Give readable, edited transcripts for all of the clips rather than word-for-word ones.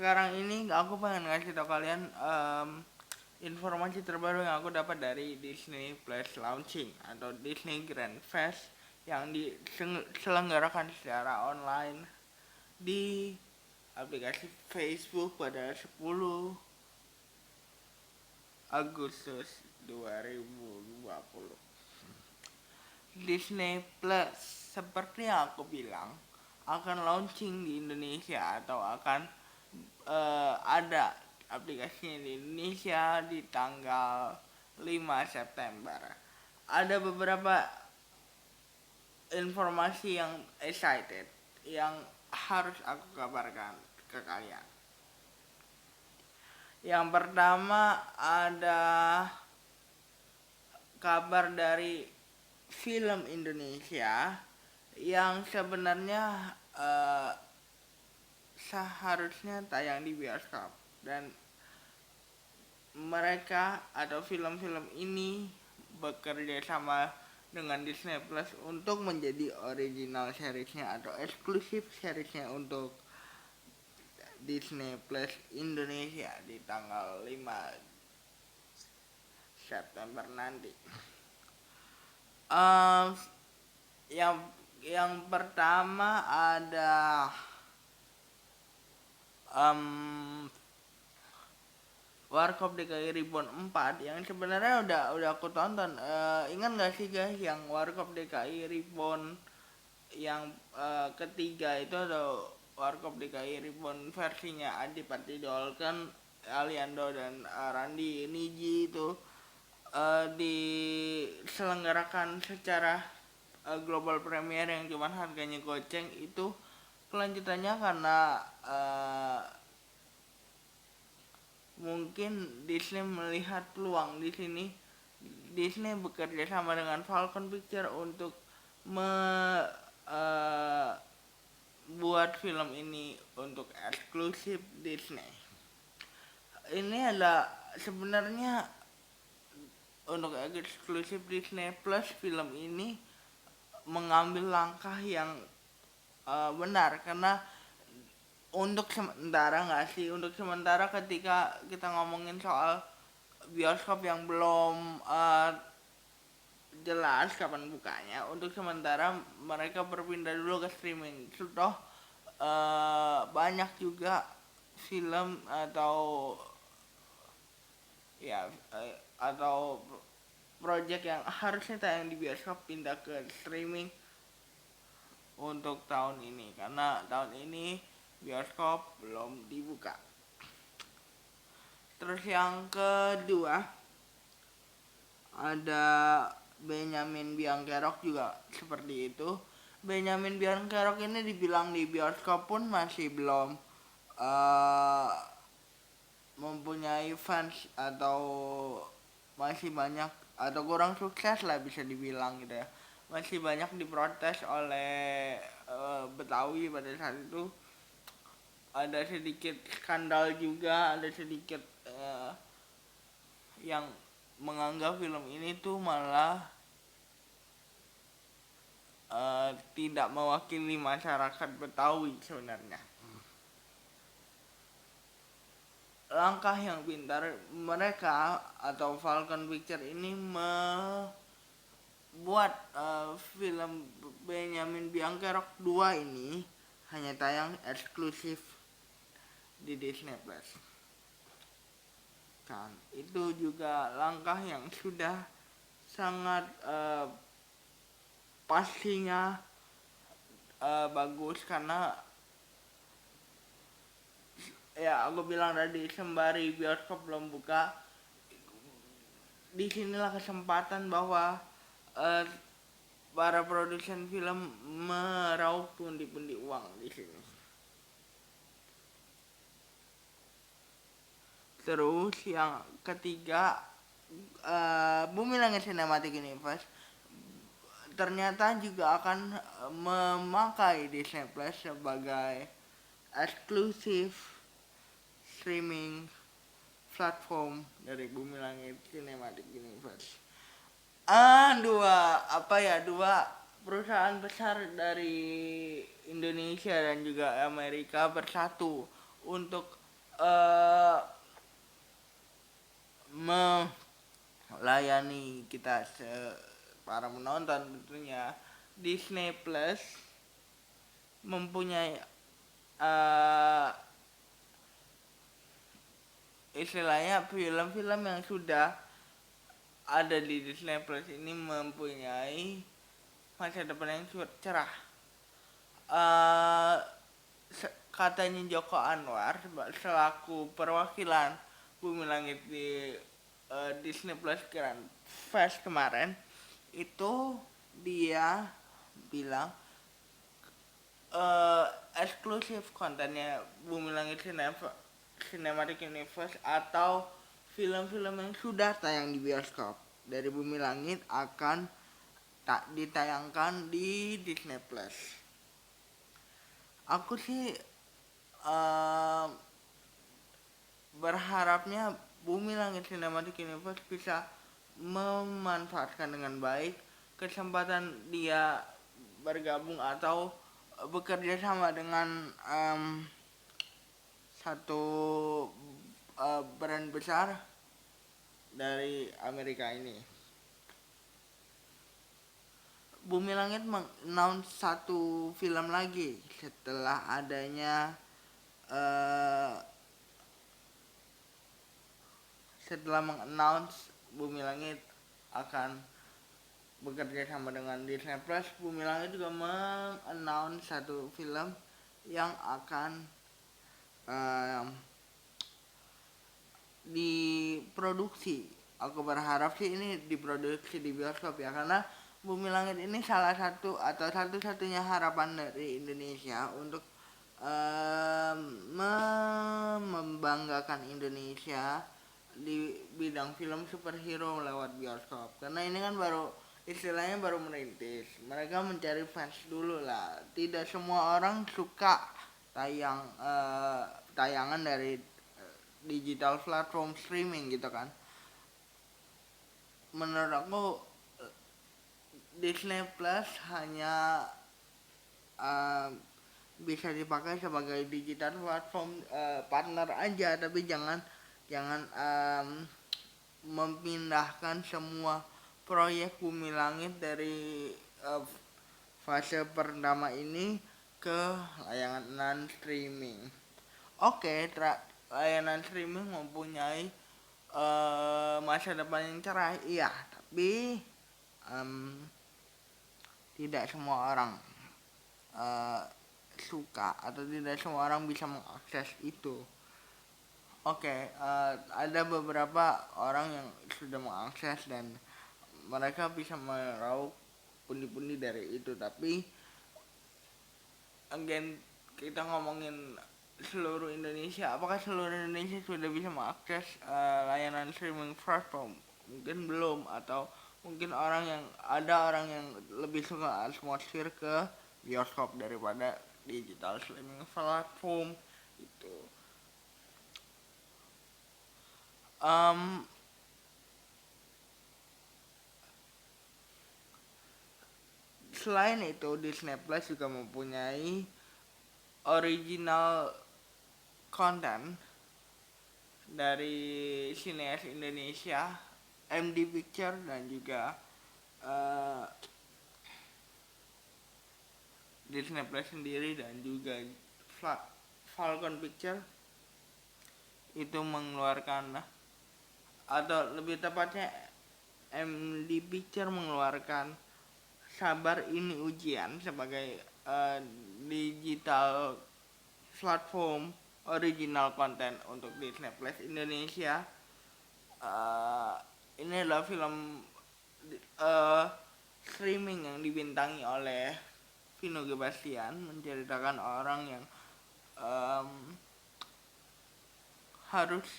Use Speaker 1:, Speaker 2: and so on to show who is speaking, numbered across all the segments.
Speaker 1: sekarang ini aku pengen ngasih tau kalian informasi terbaru yang aku dapat dari Disney Plus Launching atau Disney Grand Fest yang diselenggarakan secara online di aplikasi Facebook pada 10 Agustus 2020. Disney Plus seperti yang aku bilang akan launching di Indonesia atau akan ada aplikasinya di Indonesia di tanggal 5 September. Ada beberapa informasi yang excited yang harus aku kabarkan ke kalian. Yang pertama ada kabar dari film Indonesia yang sebenarnya seharusnya tayang di bioskop, dan mereka atau film-film ini bekerja sama dengan Disney Plus untuk menjadi original seriesnya atau eksklusif seriesnya untuk Disney Plus Indonesia di tanggal 5 September nanti. Yang pertama ada Warkop DKI Reborn 4 yang sebenarnya udah aku tonton. Ingat gak sih guys yang Warkop DKI Reborn yang ketiga itu ada Warkop DKI Reborn versinya Adipati Dolken, Aliando dan Randi Niji itu diselenggarakan secara global premiere yang cuman harganya goceng. Itu kelanjutannya karena mungkin Disney melihat peluang di sini. Disney bekerja sama dengan Falcon Picture untuk buat film ini untuk eksklusif Disney. Ini adalah sebenarnya untuk eksklusif Disney Plus. Film ini mengambil langkah yang benar karena untuk sementara ketika kita ngomongin soal bioskop yang belum jelas kapan bukanya, untuk sementara mereka berpindah dulu ke streaming. Sudah banyak juga film atau project yang harusnya tayang di bioskop pindah ke streaming untuk tahun ini karena tahun ini bioskop belum dibuka. Terus yang kedua ada Benyamin Biangkerok juga seperti itu. Benyamin Biangkerok ini dibilang di bioskop pun masih belum mempunyai fans atau masih banyak atau kurang sukses lah bisa dibilang gitu ya. Masih banyak diprotes oleh Betawi pada saat itu. Ada sedikit skandal juga, ada sedikit yang menganggap film ini tuh malah tidak mewakili masyarakat Betawi sebenarnya. Langkah yang pintar mereka atau Falcon Picture ini membuat film Benyamin Biangkerok 2 ini hanya tayang eksklusif di Disney Plus. Kan itu juga langkah yang sudah sangat pastinya bagus karena ya aku bilang tadi, sembari bioskop belum buka, disinilah kesempatan bahwa para produsen film meraup pundi-pundi uang di sini. Terus yang ketiga, Bumi Langit Cinematic Universe ternyata juga akan memakai Disney Plus sebagai eksklusif streaming platform dari Bumi Langit Cinematic Universe. Dua perusahaan besar dari Indonesia dan juga Amerika bersatu untuk eh melayani kita para penonton tentunya. Disney Plus mempunyai eh istilahnya film-film yang sudah ada di Disney Plus ini mempunyai masa depan yang cerah. eh Katanya Joko Anwar selaku perwakilan Bumi Langit di Disney Plus Grand Fest kemarin, itu dia bilang eksklusif kontennya Bumi Langit Cinematic Universe atau film-film yang sudah tayang di bioskop dari Bumi Langit akan tak ditayangkan di Disney Plus. Aku sih berharapnya Bumi Langit Cinematic Universe bisa memanfaatkan dengan baik kesempatan dia bergabung atau bekerja sama dengan satu brand besar dari Amerika ini. Bumi Langit mengannounce satu film lagi setelah adanya setelah mengannounce Bumi Langit akan bekerja sama dengan Disney Plus. Bumi Langit juga mengannounce satu film yang akan diproduksi. Aku berharap sih ini diproduksi di bioskop ya, karena Bumi Langit ini salah satu atau satu-satunya harapan dari Indonesia untuk membanggakan Indonesia di bidang film superhero lewat bioskop. Karena ini kan istilahnya baru merintis. Mereka mencari fans dulu lah. Tidak semua orang suka tayangan dari digital platform streaming gitu kan. Menurut aku Disney Plus hanya bisa dipakai sebagai digital platform partner aja, tapi jangan memindahkan semua proyek Bumi Langit dari fase pertama ini ke layanan streaming. Oke, layanan streaming mempunyai masa depan yang cerah, iya, tapi tidak semua orang suka atau tidak semua orang bisa mengakses itu. Oke, ada beberapa orang yang sudah mengakses dan mereka bisa meraup pundi-pundi dari itu, tapi again kita ngomongin seluruh Indonesia. Apakah seluruh Indonesia sudah bisa mengakses layanan streaming platform? Mungkin belum, atau mungkin ada orang yang lebih suka atmosfer ke bioskop daripada digital streaming platform itu. Selain itu, Disney Plus juga mempunyai original content dari sineas Indonesia, MD Picture dan juga Disney Plus sendiri dan juga Falcon Picture itu mengeluarkan, atau lebih tepatnya MD Picture mengeluarkan Sabar Ini Ujian sebagai digital platform original content untuk Disney Plus Indonesia. Ini adalah film streaming yang dibintangi oleh Vino Gebastian, menceritakan orang yang harus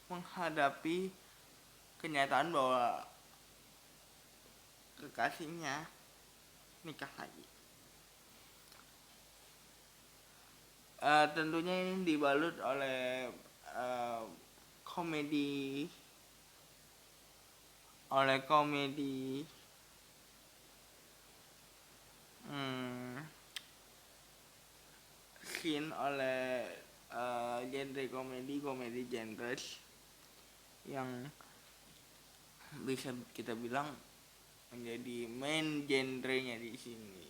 Speaker 1: menghadapi kenyataan bahwa kekasihnya nikah lagi. Tentunya ini dibalut oleh komedi scene oleh genre komedi genres yang bisa kita bilang menjadi main genrenya di sini.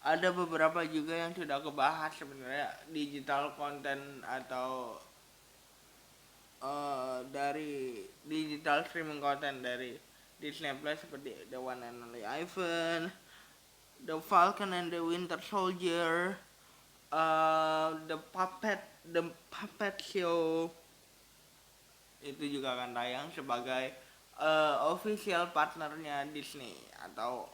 Speaker 1: Ada beberapa juga yang sudah kebahas sebenarnya, digital content atau dari digital streaming content dari Disney Plus seperti The One and Only Ivan, The Falcon and the Winter Soldier, The Puppet Show itu juga akan tayang sebagai official partnernya Disney atau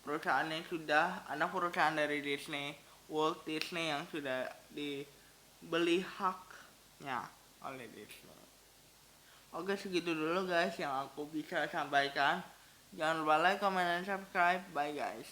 Speaker 1: perusahaan yang sudah anak perusahaan dari Disney, Walt Disney, yang sudah dibeli haknya oleh Disney. Oke, segitu dulu guys yang aku bisa sampaikan. Jangan lupa like, comment, dan subscribe. Bye guys.